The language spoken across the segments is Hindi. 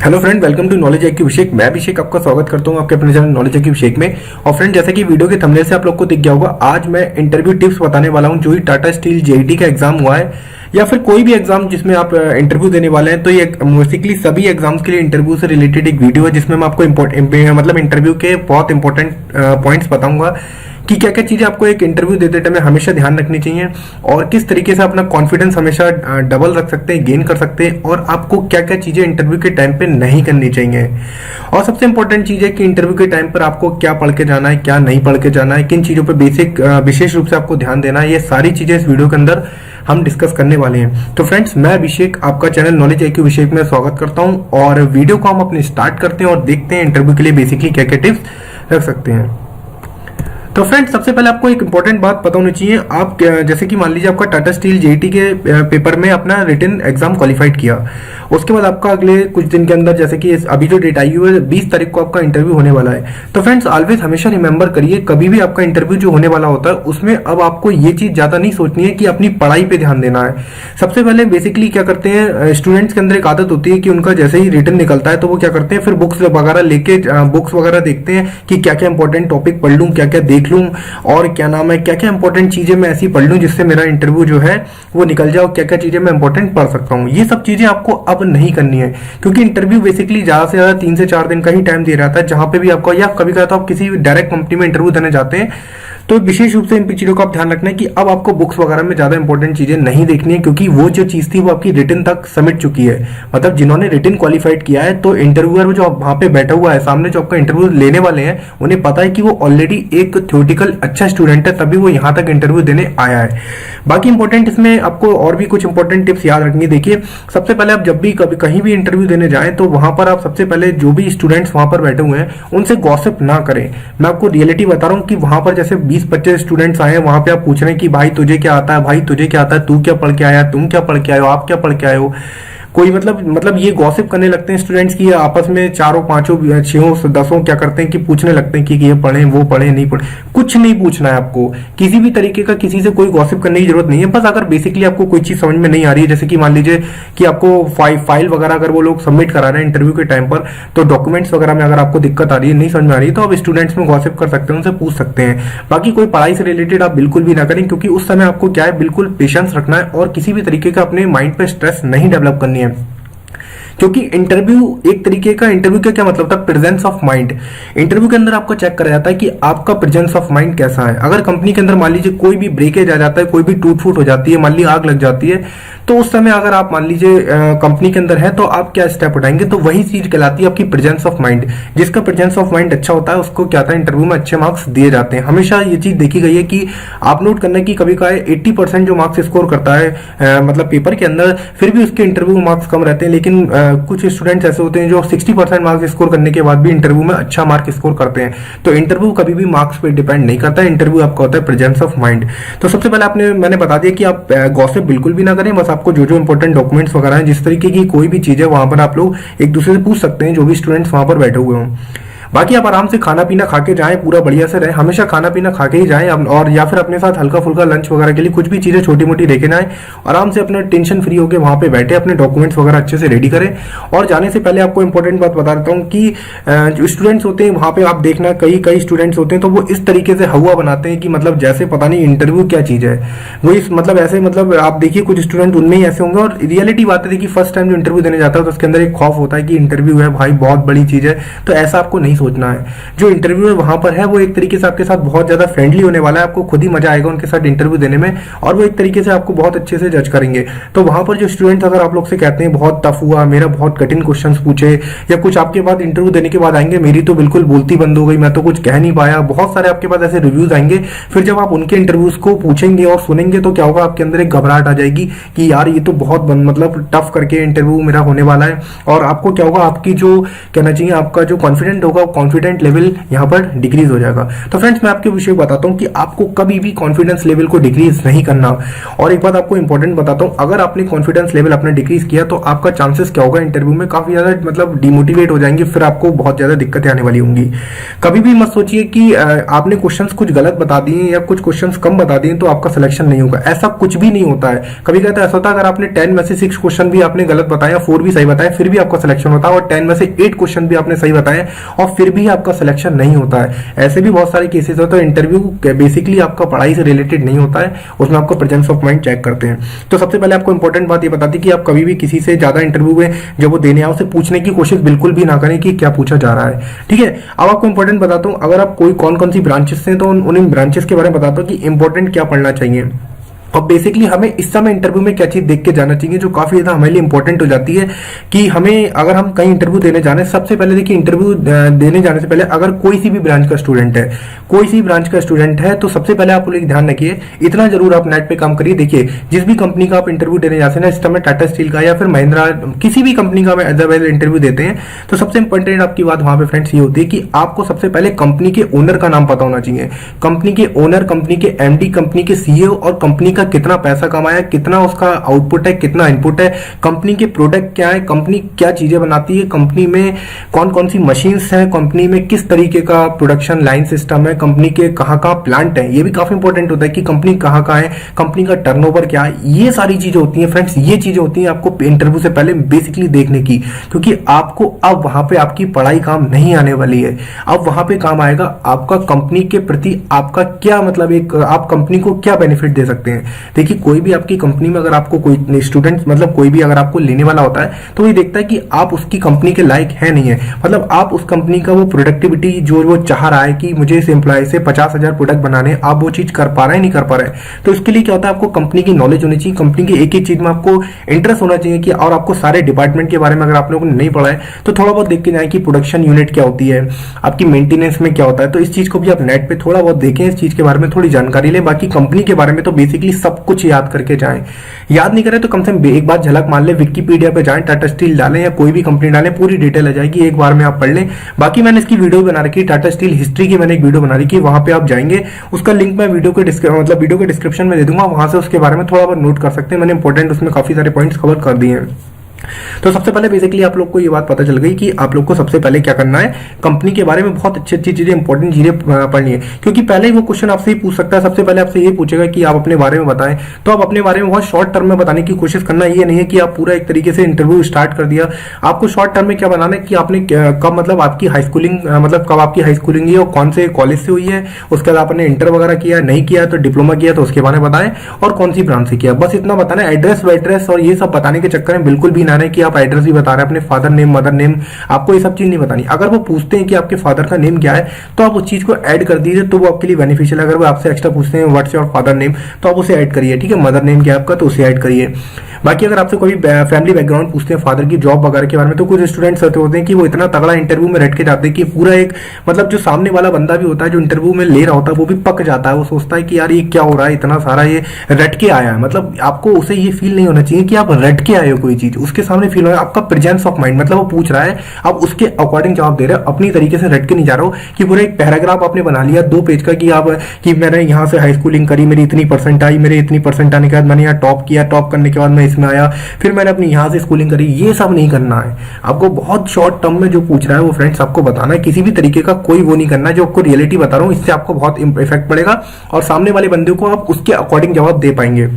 Hello friend, welcome to knowledge IQ Abhishek. मैं अभिषेक आपका स्वागत करता हूं आपके अपने चैनल नॉलेज IQ अभिषेक में। और फ्रेंड, जैसा कि वीडियो के थंबनेल से आप लोग को दिख गया होगा, आज मैं इंटरव्यू टिप्स बताने वाला हूं। जो ही टाटा स्टील JET का एग्जाम हुआ है या फिर कोई भी एग्जाम जिसमें आप इंटरव्यू देने वाले हैं, तो ये बेसिकली सभी एग्जाम्स के लिए इंटरव्यू से रिलेटेड एक वीडियो है जिसमें मैं आपको मतलब इंटरव्यू के बहुत इंपॉर्टेंट पॉइंट्स बताऊंगा कि क्या क्या चीजें आपको एक इंटरव्यू देते टाइम हमेशा ध्यान रखनी चाहिए और किस तरीके से अपना कॉन्फिडेंस हमेशा डबल रख सकते हैं, गेन कर सकते हैं, और आपको क्या क्या चीजें इंटरव्यू के टाइम पे नहीं करनी चाहिए। और सबसे इंपॉर्टेंट चीज है कि इंटरव्यू के टाइम पर आपको क्या पढ़ के जाना है, क्या नहीं पढ़ के जाना है, किन चीजों पर बेसिक विशेष रूप से आपको ध्यान देना है। ये सारी चीजें इस वीडियो के अंदर हम डिस्कस करने वाले हैं। तो फ्रेंड्स, मैं अभिषेक आपका चैनल नॉलेज IQ अभिषेक में स्वागत करता हूं और वीडियो को हम अपने स्टार्ट करते हैं और देखते हैं इंटरव्यू के लिए बेसिकली क्या क्या टिप्स रख सकते हैं। तो फ्रेंड्स, सबसे पहले आपको एक इंपॉर्टेंट बात पता होनी चाहिए। आप जैसे कि मान लीजिए आपका टाटा स्टील JET के पेपर में अपना रिटन एग्जाम क्वालिफाइड किया, उसके बाद आपका अगले कुछ दिन के अंदर, जैसे कि अभी जो डेट आई हुई है 20 तारीख को आपका इंटरव्यू होने वाला है। तो फ्रेंड्स, ऑलवेज हमेशा रिमेंबर करिए, कभी भी आपका इंटरव्यू जो होने वाला होता है उसमें अब आपको ये चीज ज्यादा नहीं सोचनी है कि अपनी पढ़ाई पे ध्यान देना है। सबसे पहले बेसिकली क्या करते हैं, स्टूडेंट्स के अंदर एक आदत होती है कि उनका जैसे ही रिटन निकलता है तो वो क्या करते हैं, फिर बुक्स वगैरह लेके बुक्स वगैरह देखते हैं कि क्या क्या इंपॉर्टेंट टॉपिक पढ़ लूं, क्या क्या देख लूं, और क्या नाम है, क्या क्या इंपॉर्टेंट चीजें मैं ऐसी पढ़ लूं जिससे मेरा इंटरव्यू जो है वो निकल जाए, क्या क्या चीजें मैं इंपॉर्टेंट पढ़ सकता हूं। ये सब चीजें आपको अब नहीं करनी है, क्योंकि इंटरव्यू बेसिकली ज्यादा से ज्यादा 3 से 4 दिन का ही टाइम दे रहा था, जहां पे भी आपको, या कभी कभी तो आप किसी डायरेक्ट कंपनी में इंटरव्यू देने जाते हैं, तो विशेष रूप से इन चीजों का आप ध्यान रखना है कि अब आपको बुक्स वगैरह में ज्यादा इंपॉर्टेंट चीजें नहीं देखनी है, क्योंकि वो जो चीज थी वो आपकी रिटन तक सबमिट चुकी है। मतलब जिन्होंने रिटन क्वालिफाइड किया है, तो इंटरव्यूअर जो वहां पे बैठा हुआ है सामने, जो आपका इंटरव्यू लेने वाले हैं, उन्हें पता है कि वो ऑलरेडी एक थ्योरेटिकल अच्छा स्टूडेंट है, तभी वो यहाँ तक इंटरव्यू देने आया है। बाकी इंपॉर्टेंट इसमें आपको और भी कुछ इंपॉर्टेंट टिप्स याद रखनी है। देखिए, सबसे पहले आप जब भी कभी कहीं भी इंटरव्यू देने जाएं, तो वहां पर आप सबसे पहले जो भी स्टूडेंट्स वहां पर बैठे हुए हैं उनसे गॉसिप ना करें। मैं आपको रियलिटी बता रहा हूँ कि वहां पर जैसे 20-25 स्टूडेंट्स आए हैं, वहां पे आप पूछ रहे हैं कि भाई तुझे क्या आता है, भाई तुझे क्या आता है, तू क्या पढ़ के आया, तुम क्या पढ़ के आए हो, आप क्या पढ़ के आए हो। कोई मतलब ये गॉसिप करने लगते हैं स्टूडेंट्स की आपस में, चारों पांचों 6 10 क्या करते हैं कि पूछने लगते हैं कि ये पढ़े वो पढ़े नहीं पढ़े। कुछ नहीं पूछना है आपको, किसी भी तरीके का किसी से कोई गॉसिप करने की जरूरत नहीं है। बस अगर बेसिकली आपको कोई चीज समझ में नहीं आ रही है, जैसे कि मान लीजिए कि आपको फाइल वगैरह अगर वो लोग सबमिट करा रहे हैं इंटरव्यू के टाइम पर, तो डॉक्यूमेंट्स वगैरह में अगर आपको दिक्कत आ रही है, नहीं समझ में आ रही है, तो आप स्टूडेंट्स में गॉसिप कर सकते हैं, उनसे पूछ सकते हैं। बाकी कोई पढ़ाई से रिलेटेड आप बिल्कुल भी ना करें, क्योंकि उस समय आपको क्या है, बिल्कुल पेशेंस रखना है और किसी भी तरीके का अपने माइंड पे स्ट्रेस नहीं डेवलप करनी है। क्योंकि इंटरव्यू एक तरीके का, इंटरव्यू का क्या मतलब था, प्रेजेंस ऑफ माइंड। इंटरव्यू के अंदर आपको चेक करा जाता है कि आपका प्रेजेंस ऑफ माइंड कैसा है। अगर कंपनी के अंदर मान लीजिए कोई भी ब्रेकेज आ जाता है, कोई भी टूट फूट हो जाती है, मान लीजिए आग लग जाती है, तो उस समय अगर आप मान लीजिए कंपनी के अंदर है, तो आप क्या स्टेप उठाएंगे, तो वही चीज कहलाती है आपकी प्रेजेंस ऑफ माइंड। जिसका प्रेजेंस ऑफ माइंड अच्छा होता है उसको क्या था, इंटरव्यू में अच्छे मार्क्स दिए जाते हैं। हमेशा ये चीज देखी गई है कि आप नोट करना कि कभी कभी 80% जो मार्क्स स्कोर करता है मतलब पेपर के अंदर, फिर भी उसके इंटरव्यू में मार्क्स कम रहते हैं। लेकिन कुछ स्टूडेंट्स ऐसे होते हैं जो 60% मार्क्स स्कोर करने के बाद भी इंटरव्यू में अच्छा मार्क स्कोर करते हैं। तो इंटरव्यू कभी भी मार्क्स पे डिपेंड नहीं करता है, इंटरव्यू आपका होता है प्रेजेंस ऑफ माइंड। तो सबसे पहले मैंने बता दिया कि आप गॉसिप बिल्कुल भी ना करें। बस आपको जो इंपॉर्टेंट डॉक्यूमेंट्स वगैरह हैं, जिस तरीके की कोई भी चीज है, वहां पर आप लोग एक दूसरे से पूछ सकते हैं, जो भी स्टूडेंट्स वहां पर बैठे हुए हों। बाकी आप आराम से खाना पीना खा के जाएं, पूरा बढ़िया से रहे, हमेशा खाना पीना खा के ही जाएं, और या फिर अपने साथ हल्का फुल्का लंच वगैरह के लिए कुछ भी चीजें छोटी मोटी लेके जाएं। आराम से अपना टेंशन फ्री होकर वहां पे बैठे, अपने डॉक्यूमेंट्स वगैरह अच्छे से रेडी करें। और जाने से पहले आपको इंपॉर्टेंट बात बता देता हूँ कि जो स्टूडेंट्स होते हैं वहां पे आप देखना, कई स्टूडेंट्स होते हैं तो वो इस तरीके से हवा बनाते हैं कि मतलब जैसे पता नहीं इंटरव्यू क्या चीज है। वो इस मतलब ऐसे, मतलब आप देखिए कुछ स्टूडेंट उनमें ही ऐसे होंगे। और रियलिटी बात है कि फर्स्ट टाइम जो इंटरव्यू देने जाता है तो उसके अंदर एक खौफ होता है कि इंटरव्यू है भाई, बहुत बड़ी चीज है। तो ऐसा आपको नहीं सोचना है। जो इंटरव्यूअर वहां पर है वो एक तरीके से आपके साथ बहुत ज्यादा फ्रेंडली होने वाला है, आपको खुद ही मजा आएगा उनके साथ इंटरव्यू देने में, और वो एक तरीके से आपको बहुत अच्छे से जज करेंगे। तो वहां पर जो स्टूडेंट्स अगर आप लोग से कहते हैं बहुत टफ हुआ, मेरा बहुत कठिन क्वेश्चंस पूछे, या कुछ आपके बाद इंटरव्यू देने के बाद आएंगे मेरी तो बिल्कुल बोलती बंद हो गई, मैं तो कुछ कह नहीं पाया, बहुत सारे आपके पास ऐसे रिव्यूज आएंगे। फिर जब आप उनके इंटरव्यूज को पूछेंगे और सुनेंगे तो क्या होगा, आपके अंदर एक घबराहट आ जाएगी कि यार ये तो बहुत मतलब टफ करके इंटरव्यू मेरा होने वाला है। और आपको क्या होगा, आपकी जो कहना चाहिए आपका जो कॉन्फिडेंट होगा कॉन्फिडेंट लेवल यहाँ पर डिक्रीज हो जाएगा। तो फ्रेंड्स मैं आपके विषय बताता हूँ कि आपको कभी भी कॉन्फिडेंस लेवल को डिक्रीज नहीं करना। और एक बात आपको इंपॉर्टेंट बताता हूँ, अगर आपने कॉन्फिडेंस लेवल अपना डिक्रीज किया तो आपका चांसेस क्या होगा, इंटरव्यू में काफी ज्यादा मतलब डिमोटिवेट हो जाएंगे, फिर आपको बहुत ज्यादा दिक्कतें आने वाली होंगी। कभी भी मत सोचिए कि आपने क्वेश्चंस कुछ गलत बता दिए या कुछ क्वेश्चंस कम बता दिए तो आपका सिलेक्शन नहीं होगा, ऐसा कुछ भी नहीं होता है। कभी कहता ऐसा होता है अगर आपने 10 में से 6 क्वेश्चन भी आपने गलत बताया, 4 भी सही बताया, फिर भी आपका सिलेक्शन होता है, और 10 में से 8 क्वेश्चन भी आपने सही बताए और फिर भी आपका सिलेक्शन नहीं होता है। ऐसे भी बहुत सारे केसेस होते हैं। इंटरव्यू बेसिकली आपका पढ़ाई से रिलेटेड नहीं होता है, उसमें आपको प्रेजेंस ऑफ माइंड चेक करते हैं। तो सबसे पहले आपको इंपॉर्टेंट बात ये बताती कि आप कभी भी किसी से ज्यादा इंटरव्यू में जब वो देने आओ, उसे पूछने की कोशिश बिल्कुल भी ना करें कि क्या पूछा जा रहा है। ठीक है, अब आपको इंपॉर्टेंट बताता हूं, अगर आप कोई कौन कौन सी ब्रांचेस हैं तो उन ब्रांचेस के बारे में बताता हूं कि इंपॉर्टेंट क्या पढ़ना चाहिए। और बेसिकली हमें इस समय इंटरव्यू में क्या चीज देख के जाना चाहिए जो काफी ज्यादा हमारे लिए इंपॉर्टेंट हो जाती है कि हमें अगर हम कहीं इंटरव्यू देने जाने, सबसे पहले देखिए इंटरव्यू देने जाने से पहले अगर कोई सी भी ब्रांच का स्टूडेंट है, कोई सी ब्रांच का स्टूडेंट है, तो सबसे पहले आप लोग ध्यान रखिए, इतना जरूर आप नेट पे काम करिए। देखिए जिस भी कंपनी का आप इंटरव्यू देने जाते हैं ना, इस समय टाटा स्टील का या फिर महिंद्रा, किसी भी कंपनी का अदरवाइज इंटरव्यू देते हैं, तो सबसे इंपॉर्टेंट आपकी बात वहां पे फ्रेंड्स ये होती है कि आपको सबसे पहले कंपनी के ओनर का नाम पता होना चाहिए। कंपनी के ओनर, कंपनी के एमडी, कंपनी के सीईओ और कंपनी का कितना पैसा कमाया, कितना उसका आउटपुट है, कितना इनपुट है, कंपनी के प्रोडक्ट क्या है, कंपनी क्या चीजें बनाती है, कंपनी में कौन कौन सी मशीन्स हैं, कंपनी में किस तरीके का प्रोडक्शन लाइन सिस्टम है, कंपनी के कहाँ कहाँ प्लांट है, ये भी काफी इंपॉर्टेंट होता है कि कंपनी कहाँ कहाँ है, कंपनी का टर्नओवर क्या है। ये सारी चीजें होती हैं फ्रेंड्स, ये चीजें होती हैं आपको इंटरव्यू से पहले बेसिकली देखने की, क्योंकि आपको अब वहां पे आपकी पढ़ाई काम नहीं आने वाली है। अब वहां पे काम आएगा आपका कंपनी के प्रति आपका क्या मतलब, एक आप कंपनी को क्या बेनिफिट दे सकते हैं। देखिए कोई भी आपकी कंपनी में अगर आपको कोई स्टूडेंट मतलब कोई भी अगर आपको लेने वाला होता है तो ये देखता है कि आप उसकी कंपनी के लायक है नहीं है, मतलब आप उस कंपनी का वो प्रोडक्टिविटी जो वो चाह रहा है कि मुझे इस एम्प्लॉय से 50,000 प्रोडक्ट बनाने, आप वो चीज कर पा रहे हैं नहीं कर पा रहे हैं। तो इसके लिए क्या होता है, आपको कंपनी की नॉलेज होनी चाहिए, कंपनी की एक एक चीज में आपको इंटरेस्ट होना चाहिए कि, और आपको सारे डिपार्टमेंट के बारे में अगर आप लोगों ने नहीं पढ़ा है तो थोड़ा बहुत देख के जाए कि प्रोडक्शन यूनिट क्या होती है, आपकी मेंटेनेंस में क्या होता है। तो इस चीज को भी आप नेट पे थोड़ा बहुत देखें, इस चीज के बारे में थोड़ी जानकारी लें। बाकी कंपनी के बारे में तो बेसिकली सब कुछ याद करके जाएं, याद नहीं करें तो कम से कम एक बार झलक मान ले, विकिपीडिया पे जाएं, टाटा स्टील डालें या कोई भी कंपनी डालें, पूरी डिटेल आ जाएगी, एक बार में आप पढ़ लें। बाकी मैंने इसकी वीडियो बना रखी है, टाटा स्टील हिस्ट्री की मैंने एक वीडियो बना रखी है, वहां पे आप जाएंगे, उसका लिंक मैं वीडियो के डिस्क्रिप्शन में दे दूंगा, वहां से उसके बारे में थोड़ा बहुत नोट कर सकते हैं। मैंने इंपॉर्टेंट उसमें काफी सारे पॉइंट्स कवर कर दिए हैं। तो सबसे पहले बेसिकली आप लोग को ये बात पता चल गई कि आप लोग को सबसे पहले क्या करना है, कंपनी के बारे में बहुत अच्छी अच्छी चीजें, इंपॉर्टेंट चीजें पढ़नी है, क्योंकि पहले ही वो क्वेश्चन आपसे ही पूछ सकता है। सबसे पहले आपसे ये पूछेगा कि आप अपने बारे में बताएं, तो आप अपने बारे में बहुत शॉर्ट टर्म में बताने की कोशिश करना। ये नहीं है कि आप पूरा एक तरीके से इंटरव्यू स्टार्ट कर दिया, आपको शॉर्ट टर्म में क्या बनाना है कि आपने कब मतलब आपकी हाई स्कूलिंग, मतलब कब आपकी हाई स्कूलिंग हुई और कौन से कॉलेज से हुई है, उसके बाद आपने इंटर वगैरह किया, नहीं किया तो डिप्लोमा किया तो उसके बारे में बताएं, और कौन सी ब्रांच से किया, बस इतना बताना है। एड्रेस वेड्रेस और ये सब बताने के चक्कर में बिल्कुल भी ना रहे कि आप एड्रेस बता रहे हैं, अपने फादर नेम, मदर नेम, आपको ये सब चीज नहीं बतानी। अगर वो पूछते हैं कि आपके फादर का नेम क्या है तो आप उस चीज को ऐड कर दीजिए, तो वो आपके लिए बेनिफिशियल है। अगर वो आपसे एक्स्ट्रा पूछते हैं व्हाट्स योर फादर नेम, तो आप उसे ऐड करिए, ठीक है। मदर नेम क्या है आपका, तो उसे ऐड करिए। बाकी अगर आपसे कोई फैमिली बैकग्राउंड पूछते हैं, फादर की जॉब वगैरह के बारे में, तो कुछ स्टूडेंट्स होते हैं कि वो इतना तगड़ा इंटरव्यू में रट के जाते हैं कि पूरा एक मतलब जो सामने वाला बंदा भी होता है जो इंटरव्यू में ले रहा होता है वो भी पक जाता है। वो सोचता है कि यार ये क्या हो रहा है, इतना सारा ये रट के आया है। मतलब आपको उसे ये फील नहीं होना चाहिए कि आप रट के आए हो कोई चीज, उसके सामने फील हो आपका प्रेजेंस ऑफ माइंड, मतलब वो पूछ रहा है आप उसके अकॉर्डिंग जवाब दे रहे हो, अपनी तरीके से रट के नहीं जा रहे हो कि पूरा एक पैराग्राफ आपने बना लिया 2 पेज का कि मैंने यहाँ से हाई स्कूलिंग करी, मेरी इतनी परसेंट आई, मेरे इतनी परसेंट आने के बाद मैंने यहाँ टॉप किया, टॉप करने के बाद मैं इसमें आया, फिर मैंने अपनी यहाँ से स्कूलिंग करी। ये सब नहीं करना है आपको। बहुत शॉर्ट टर्म में जो पूछ रहा है वो फ्रेंड्स आपको बताना है, किसी भी तरीके का कोई वो नहीं करना है। जो आपको रियलिटी बता रहा हूँ इससे आपको बहुत इफेक्ट पड़ेगा और सामने वाले बंदे को आप उसके अकॉर्डिंग जवाब दे पाएंगे।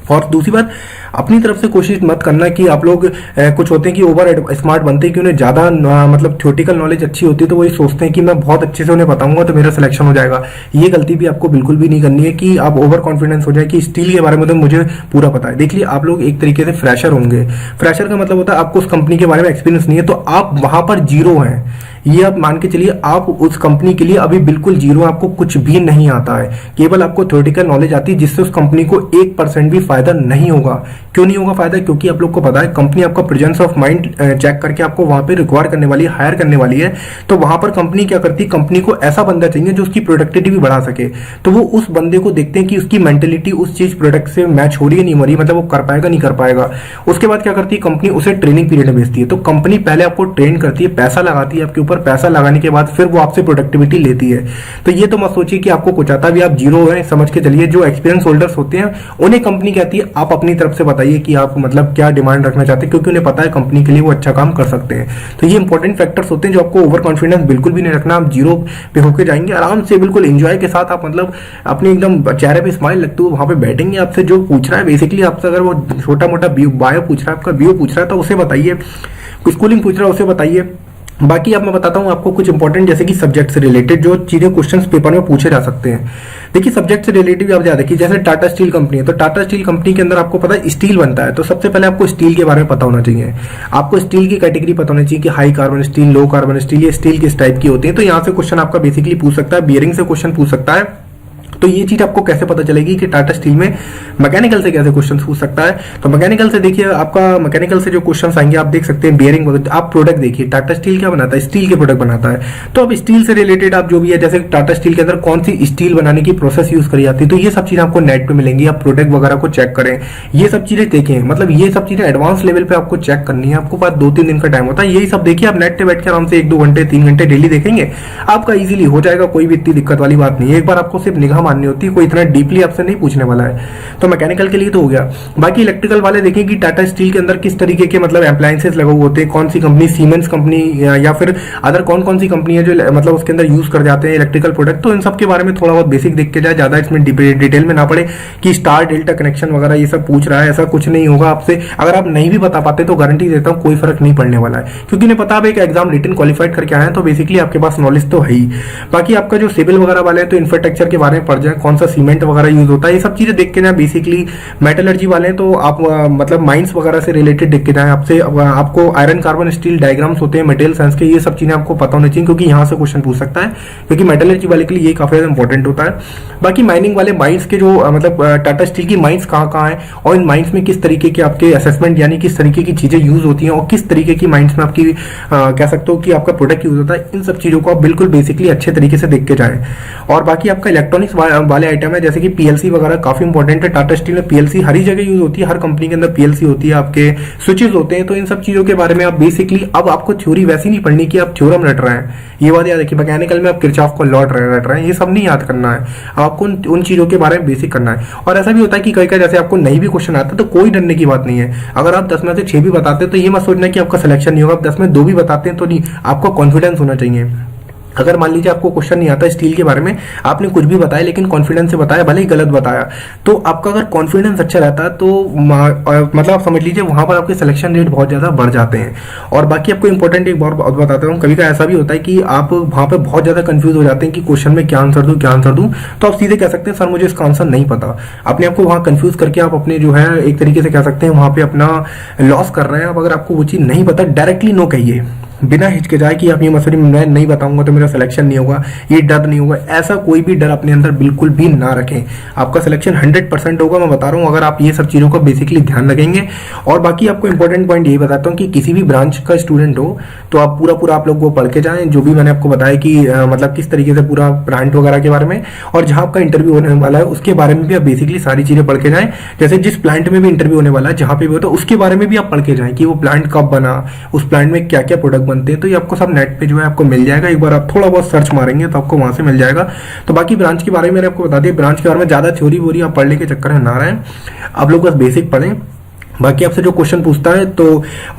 और दूसरी बात, अपनी तरफ से कोशिश मत करना कि आप लोग कुछ होते हैं कि ओवर स्मार्ट बनते हैं कि उन्हें ज्यादा मतलब थ्योरेटिकल नॉलेज अच्छी होती है, तो वही सोचते हैं कि मैं बहुत अच्छे से उन्हें बताऊंगा तो मेरा सिलेक्शन हो जाएगा। ये गलती भी आपको बिल्कुल भी नहीं करनी है कि आप ओवर कॉन्फिडेंस हो जाए कि स्टील के बारे में तो मुझे पूरा पता है। देखिए आप लोग एक तरीके से फ्रेशर होंगे। फ्रेशर का मतलब होता है आपको उस कंपनी के बारे में एक्सपीरियंस नहीं है, तो आप वहां पर जीरो हैं। ये आप मान के चलिए आप उस कंपनी के लिए अभी बिल्कुल जीरो, आपको कुछ भी नहीं आता है, केवल आपको थ्योरेटिकल नॉलेज आती है जिससे उस कंपनी को 1% भी फायदा नहीं होगा। क्यों नहीं होगा फायदा? क्योंकि आप लोग को पता है कंपनी आपका प्रेजेंस ऑफ माइंड चेक करके आपको वहां पे रिक्वायर करने वाली है, हायर करने वाली है। तो वहां पर कंपनी क्या करती है, कंपनी को ऐसा बंदा चाहिए जो उसकी प्रोडक्टिविटी भी बढ़ा सके। तो वो उस बंदे को देखते हैं कि उसकी मेंटेलिटी उस चीज प्रोडक्ट से मैच हो रही है नहीं हो रही, मतलब वो कर पाएगा नहीं कर पाएगा। उसके बाद क्या करती है कंपनी, उसे ट्रेनिंग पीरियड में भेजती है। तो कंपनी पहले आपको ट्रेन करती है, पैसा लगाती है आपके ऊपर पैसा लगाने के बाद फिर वो आपसे प्रोडक्टिविटी लेती है। तो ये तो मत सोचिए कि आपको कुछ आता भी, आप जीरो हैं समझ के चलिए। जो एक्सपीरियंस होल्डर्स होते हैं उन्हें कंपनी कहती है आप अपनी तरफ से बताइए कि आप मतलब क्या डिमांड रखना चाहते हैं, क्योंकि उन्हें पता है कंपनी के लिए वो अच्छा काम कर सकते हैं। तो ये इंपॉर्टेंट फैक्टर्स होते हैं जो आपको ओवर कॉन्फिडेंस बिल्कुल भी नहीं रखना। आप जीरो पे होकर जाएंगे आराम से, बिल्कुल एंजॉय के साथ आप मतलब अपने एकदम चेहरे पे स्माइल लगते हुए वहां पे बैठेंगे। आपसे जो पूछ रहा है बेसिकली आपसे, अगर वो छोटा मोटा बायो पूछ रहा है, आपका बीओ पूछ रहा है तो उसे बताइए, स्कूलिंग पूछ रहा है उसे बताइए। बाकी अब मैं बताता हूं आपको कुछ इंपॉर्टेंट जैसे कि सब्जेक्ट से रिलेटेड जो चीजें क्वेश्चंस पेपर में पूछे जा सकते हैं। देखिए सब्जेक्ट से रिलेटेड आप देखिए, जैसे टाटा स्टील कंपनी है तो टाटा स्टील कंपनी के अंदर आपको पता है स्टील बनता है, तो सबसे पहले आपको स्टील के बारे में पता होना चाहिए। आपको स्टील की कैटेगरी पता होनी चाहिए कि high carbon steel, low carbon steel, ये स्टील किस टाइप की होती है। तो यहाँ से क्वेश्चन आपका बेसिकली पूछ सकता है, बियरिंग से क्वेश्चन पूछ सकता है। तो ये चीज आपको कैसे पता चलेगी कि टाटा स्टील में मैकेनिकल से कैसे क्वेश्चन पूछ सकता है। तो मैकेनिकल से देखिए, आपका मैकेनिकल से जो क्वेश्चन आएंगे आप देख सकते हैं बियरिंग। आप प्रोडक्ट देखिए, टाटा स्टील क्या बनाता है, स्टील के प्रोडक्ट बनाता है। तो अब स्टील से रिलेटेड आप जो भी है, जैसे टाटा स्टील के अंदर कौन सी स्टील बनाने की प्रोसेस यूज करी जाती है, तो ये सब चीजें आपको नेट पे मिलेंगी। आप प्रोडक्ट वगैरह को चेक करें, ये सब चीजें देखें, मतलब ये सब चीजें एडवांस लेवल पे आपको चेक करनी है। आपको पास 2-3 दिन का टाइम होता है, यही सब देखिए आप नेट पे बैठ के आराम से 1-2 घंटे 3 घंटे डेली देखेंगे, आपका इजीली हो जाएगा। कोई भी इतनी दिक्कत वाली बात नहीं है। एक बार आपको सिर्फ निगाह माननी होती है, कोई इतना डीपली आपसे नहीं पूछने वाला है। तो मैकेनिकल के लिए तो हो गया। बाकी इलेक्ट्रिकल वाले देखें कि टाटा स्टील के अंदर किस तरीके के मतलब अप्लायंसेस लगे हुए होते हैं, कौन सी कंपनी, सीमेंस कंपनी या फिर अदर कौन कौन सी कंपनी है जो मतलब उसके अंदर यूज कर जाते हैं इलेक्ट्रिकल प्रोडक्ट। तो इन सब के बारे में थोड़ा बहुत बेसिक देख के जाए, ज्यादा इसमें डिटेल में ना पड़े कि स्टार डेल्टा कनेक्शन वगैरह ये सब पूछ रहा है, ऐसा कुछ नहीं होगा आपसे। अगर आप नहीं भी बता पाते तो गारंटी देता हूँ कोई फर्क नहीं पड़ने वाला है, क्योंकि नहीं पता आप एक एग्जाम रिटन क्वालिफाइड करके आए हैं तो बेसिकली आपके पास नॉलेज तो है ही। बाकी आपका जो सिविल वगैरह वाले हैं तो इंफ्रास्ट्रक्चर के बारे में पढ़ जाए, कौन सा सीमेंट वगैरह यूज होता है, ये सब चीजें देख के ना। बेसिकली मेटलर्जी वाले हैं तो आप मतलब माइंस वगैरह से रिलेटेड देख के जाए। आपसे आपको आयरन कार्बन स्टील डायग्राम्स होते हैं मटेरियल साइंस के, ये सब चीजें आपको पता होनी चाहिए, क्योंकि यहाँ से क्वेश्चन पूछ सकता है, क्योंकि मेटलर्जी वाले के लिए ये काफी ज्यादा इंपॉर्टेंट होता है। बाकी माइनिंग वाले माइंस के जो मतलब टाटा स्टील की माइंस कहाँ है और इन माइंस में किस तरीके के आपके असेसमेंट यानी किस तरीके की चीजें यूज होती हैं और किस तरीके की माइंस में आपकी कह सकते हो कि आपका प्रोडक्ट यूज होता है, इन सब चीजों को आप बिल्कुल बेसिकली अच्छे तरीके से देख के जाए। और बाकी आपका इलेक्ट्रॉनिक्स वाले आइटम है जैसे कि पीएलसी वगैरह काफी इंपॉर्टेंट है। टाटा स्टील में पीएलसी हर जगह यूज होती है, हर कंपनी के अंदर पीएलसी होती है, आपके स्विचेस होते हैं। तो इन सब चीजों के बारे में आप बेसिकली, अब आपको थ्योरी वैसी नहीं पढ़नी कि आप थ्योरम रट रहे हैं, ये बात याद रखिए। मैकेनिकल में आप किरचॉफ को लॉ रट रहे हैं, ये सब नहीं याद करना है। आपको उन चीजों के बारे में बेसिक करना है। और ऐसा भी होता है कि कई जैसे आपको नहीं भी क्वेश्चन आता तो कोई डरने की बात नहीं है। अगर आप 10 में से 6 भी बताते हैं तो ये मत सोचना कि आपका सिलेक्शन नहीं होगा। आप 10 में 2 भी बताते हैं तो नहीं, आपको कॉन्फिडेंस होना चाहिए। अगर मान लीजिए आपको क्वेश्चन नहीं आता स्टील के बारे में, आपने कुछ भी बताया लेकिन कॉन्फिडेंस से बताया, भले ही गलत बताया, तो आपका अगर कॉन्फिडेंस अच्छा रहता है तो मतलब आप समझ लीजिए वहां पर आपके सिलेक्शन रेट बहुत ज्यादा बढ़ जाते हैं। और बाकी आपको इंपॉर्टेंट एक बार बताता हूँ, कभी का ऐसा भी होता है कि आप वहां पर बहुत ज्यादा कंफ्यूज हो जाते हैं कि क्वेश्चन में क्या आंसर दूं, तो आप सीधे कह सकते हैं सर मुझे इसका आंसर नहीं पता। अपने आपको वहां कंफ्यूज करके आप अपने जो है एक तरीके से कह सकते हैं वहां पे अपना लॉस कर रहे हैं। अब अगर आपको वो चीज नहीं पता, डायरेक्टली नो कहिए, बिना हिचकिचाए कि आप ये मसले मैं नहीं बताऊंगा तो मेरा सिलेक्शन नहीं होगा, ये डर नहीं होगा। ऐसा कोई भी डर अपने अंदर बिल्कुल भी ना रखें, आपका सिलेक्शन 100% होगा। मैं बता रहा हूँ अगर आप ये सब चीजों का बेसिकली ध्यान रखेंगे। और बाकी आपको इंपॉर्टेंट पॉइंट यही बताता हूँ कि किसी भी ब्रांच का स्टूडेंट हो तो आप पूरा आप लोग को पढ़ के जाएं, जो भी मैंने आपको बताया कि मतलब किस तरीके से पूरा ब्रांड वगैरह के बारे में, और जहां आपका इंटरव्यू होने वाला है उसके बारे में भी आप बेसिकली सारी चीजें पढ़ के जाएं। जैसे जिस प्लांट में भी इंटरव्यू होने वाला है, जहां पे भी होता है उसके बारे में भी आप पढ़ के जाएं कि वो प्लांट कब बना, उस प्लांट में क्या क्या प्रोडक्ट बनते हैं। तो ये आपको सब नेट पे जो है आपको मिल जाएगा, एक बार आप थोड़ा बहुत सर्च मारेंगे तो आपको वहां से मिल जाएगा। तो बाकी ब्रांच के बारे में मैंने आपको बता दिया, ब्रांच के बारे में ज्यादा थ्योरी वोरी आप पढ़ने के चक्कर में ना रहें, आप लोग बस बेसिक पढ़ें। बाकी आपसे जो क्वेश्चन पूछता है तो,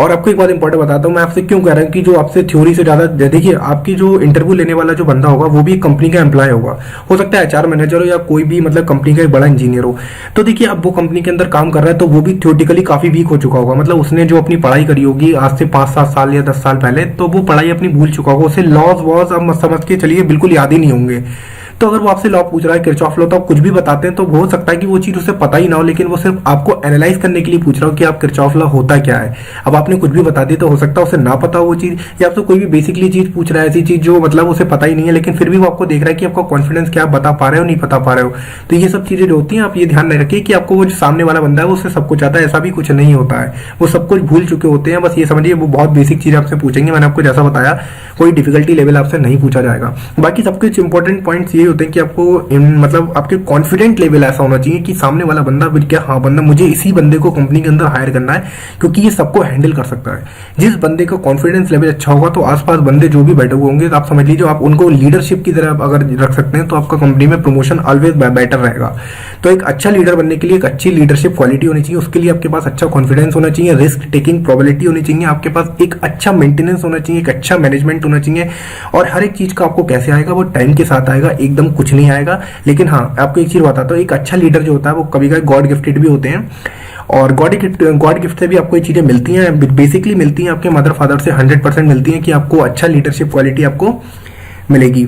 और आपको एक बात इंपॉर्टेंट बताता हूँ, मैं आपसे क्यों कह रहा हूँ कि जो आपसे थ्योरी से ज्यादा, देखिए आपकी जो इंटरव्यू लेने वाला जो बंदा होगा वो भी एक कंपनी का एम्प्लॉय होगा, हो सकता है एचआर मैनेजर हो या कोई भी मतलब कंपनी का एक बड़ा इंजीनियर हो। तो देखिए अब वो कंपनी के अंदर काम कर रहा है तो वो भी थ्योरेटिकली काफी वीक हो चुका होगा, मतलब उसने जो अपनी पढ़ाई करी होगी आज से 5-7 साल या 10 साल पहले, तो वो पढ़ाई अपनी भूल चुका होगा, उसे लॉज वॉज अब समझ के चलिए बिल्कुल याद ही नहीं होंगे। तो अगर वो आपसे लॉ पूछ रहा है, किरचॉफ लॉ, तो आप कुछ भी बताते हैं तो हो सकता है कि वो चीज उसे पता ही ना हो, लेकिन वो सिर्फ आपको एनालाइज करने के लिए पूछ रहा हो कि आप किरचॉफ लॉ होता क्या है। अब आपने कुछ भी बता दी तो हो सकता है उसे ना पता हो वो चीज, या आपसे कोई भी बेसिकली चीज पूछ रहा है ऐसी चीज जो मतलब उसे पता ही नहीं है, लेकिन फिर भी वो आपको देख रहा है कि आपका कॉन्फिडेंस क्या, बता पा रहे हो नहीं बता पा रहे हो। तो ये सब चीजें जो होती हैं आप ये ध्यान रखिए कि आपको वो जो सामने वाला बंदा है वो उससे सब कुछ आता है, ऐसा भी कुछ नहीं होता है, वो सब कुछ भूल चुके होते हैं। बस ये समझिए वो बहुत बेसिक चीज आपसे पूछेंगे, मैंने आपको जैसा बताया कोई डिफिकल्टी लेवल आपसे नहीं पूछा जाएगा। बाकी सब कुछ इंपॉर्टेंट पॉइंट्स ये होते हैं कि आपको मतलब आपके कॉन्फिडेंट लेवल ऐसा होना चाहिए कि सामने वाला बंदा फिर क्या, हाँ बंदा मुझे इसी बंदे को कंपनी के अंदर हायर करना है क्योंकि ये सबको हैंडल कर सकता है। जिस बंदे का कॉन्फिडेंस लेवल अच्छा होगा तो आसपास बंदे जो भी बैठे हुए होंगे तो आप समझ लीजिए आप उनको लीडरशिप की तरह अगर रख सकते हैं तो आपका कंपनी में प्रमोशन ऑलवेज बेटर रहेगा। तो एक अच्छा लीडर बनने के लिए एक अच्छी लीडरशिप क्वालिटी होनी चाहिए, उसके लिए आपके पास अच्छा कॉन्फिडेंस होना चाहिए, रिस्क टेकिंग प्रोबेबिलिटी होनी चाहिए, आपके पास एक अच्छा मेंटेनेंस होना चाहिए, एक अच्छा मैनेजमेंट होना चाहिए। और हर एक चीज का आपको कैसे आएगा, वो टाइम के साथ आएगा, एकदम कुछ नहीं आएगा। लेकिन हाँ आपको एक चीज बताता हूँ, एक अच्छा लीडर जो होता है वो कभी कभी गॉड गिफ्टेड भी होते हैं और गॉड गिफ्ट से भी आपको ये चीजें मिलती हैं, बेसिकली मिलती हैं आपके मदर फादर से 100% मिलती हैं कि आपको अच्छा लीडरशिप क्वालिटी आपको मिलेगी।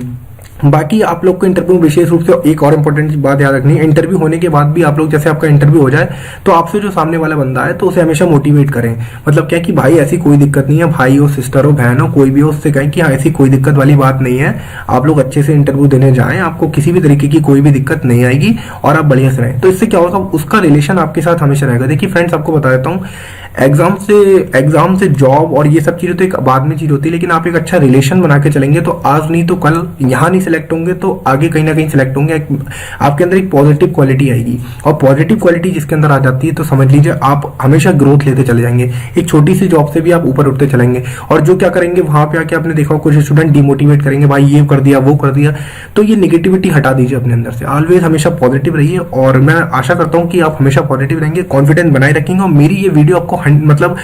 बाकी आप लोग को इंटरव्यू में विशेष रूप से एक और इंपॉर्टेंट बात याद रखनी है, इंटरव्यू होने के बाद भी आप लोग जैसे आपका इंटरव्यू हो जाए तो आपसे जो सामने वाला बंदा है तो उसे हमेशा मोटिवेट करें। मतलब क्या कि भाई ऐसी कोई दिक्कत नहीं है, भाई हो सिस्टर हो बहन हो कोई भी हो, उससे कहें कि हाँ ऐसी कोई दिक्कत वाली बात नहीं है, आप लोग अच्छे से इंटरव्यू देने जाएं, आपको किसी भी तरीके की कोई भी दिक्कत नहीं आएगी और आप बढ़िया से रहें। तो इससे क्या होगा, उसका रिलेशन आपके साथ हमेशा रहेगा। देखिए फ्रेंड्स आपको बता देता हूँ, एग्जाम से जॉब और ये सब चीजें तो एक बाद में चीज होती है, लेकिन आप एक अच्छा रिलेशन बना के चलेंगे तो आज नहीं तो कल यहाँ नहीं सिलेक्ट होंगे तो आगे कहीं ना कहीं सिलेक्ट होंगे। आपके अंदर एक पॉजिटिव क्वालिटी आएगी और पॉजिटिव क्वालिटी जिसके अंदर आ जाती है तो समझ लीजिए आप हमेशा ग्रोथ लेते चले जाएंगे, एक छोटी सी जॉब से भी आप ऊपर उठते चलेंगे। और जो क्या करेंगे वहां पे आके आपने देखा कुछ स्टूडेंट डिमोटिवेट करेंगे, भाई ये कर दिया वो कर दिया, तो ये नेगेटिविटी हटा दीजिए अपने अंदर से, ऑलवेज हमेशा पॉजिटिव रहिए। और मैं आशा करता हूँ कि आप हमेशा पॉजिटिव रहेंगे, कॉन्फिडेंस बनाए रखेंगे और मेरी ये वीडियो आपको मतलब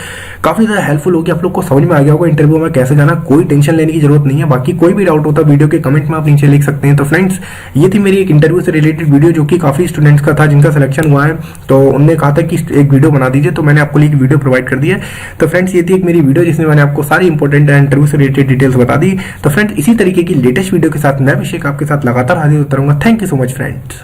काफी ज्यादा हेल्पफुल होगी, आप लोग को समझ में आ गया होगा इंटरव्यू में कैसे जाना, कोई टेंशन लेने की जरूरत नहीं है। बाकी कोई भी डाउट होता है वीडियो के कमेंट में आप नीचे लिख सकते हैं। तो फ्रेंड्स ये थी मेरी एक इंटरव्यू से रिलेटेड वीडियो जो कि काफी स्टूडेंट्स का था जिनका सिलेक्शन हुआ है, तो उन्होंने कहा था कि एक वीडियो बना दीजिए, तो मैंने आपको लिए वीडियो प्रोवाइड कर दी है। तो फ्रेंड्स ये थी एक मेरी वीडियो जिसमें मैंने आपको सारी इंपॉर्टेंट इंटरव्यू से रिलेटेड डिटेल्स बता दी। तो फ्रेंड्स इसी तरीके की लेटेस्ट वीडियो के साथ मैं अभिषेक आपके साथ लगातार हाजिर होता रहूंगा। Thank you so much friends.